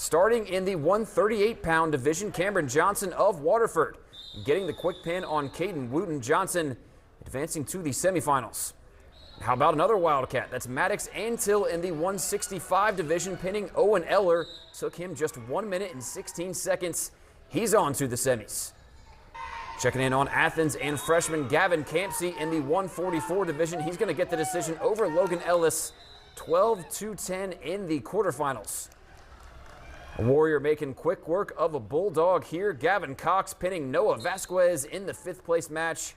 Starting in the 138-pound division, Cameron Johnson of Waterford getting the quick pin on Caden Wooten. Johnson advancing to the semifinals. How about another Wildcat? That's Maddox Antill in the 165 division, pinning Owen Eller. Took him just 1 minute and 16 seconds. He's on to the semis. Checking in on Athens and freshman Gavin Campsey in the 144 division. He's going to get the decision over Logan Ellis, 12-10 in the quarterfinals. A Warrior making quick work of a Bulldog here. Gavin Cox pinning Noah Vasquez in the 5th place match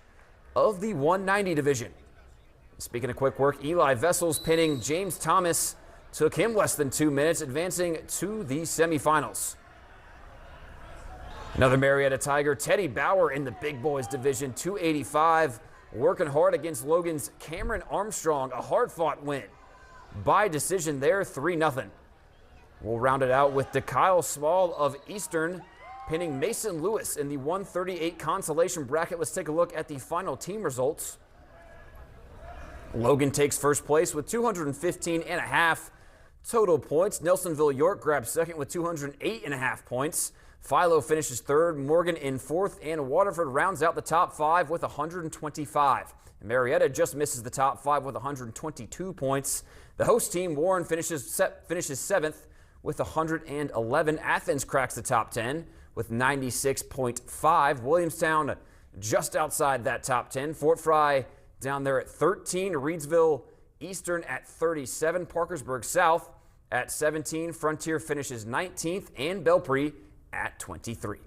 of the 190 division. Speaking of quick work, Eli Vessels pinning James Thomas. Took him less than 2 minutes, advancing to the semifinals. Another Marietta Tiger, Teddy Bauer in the big boys division, 285. Working hard against Logan's Cameron Armstrong. A hard-fought win by decision there, 3-0. We'll round it out with DeKyle Small of Eastern pinning Mason Lewis in the 138 consolation bracket. Let's take a look at the final team results. Logan takes first place with 215.5 total points. Nelsonville York grabs second with 208.5 points. Philo finishes third, Morgan in fourth, and Waterford rounds out the top 5 with 125. And Marietta just misses the top 5 with 122 points. The host team, Warren, finishes 7th with 111. Athens cracks the top 10 with 96.5. Williamstown just outside that top 10. Fort Fry down there at 13. Reedsville Eastern at 37. Parkersburg South at 17. Frontier finishes 19th, and Belpre at 23.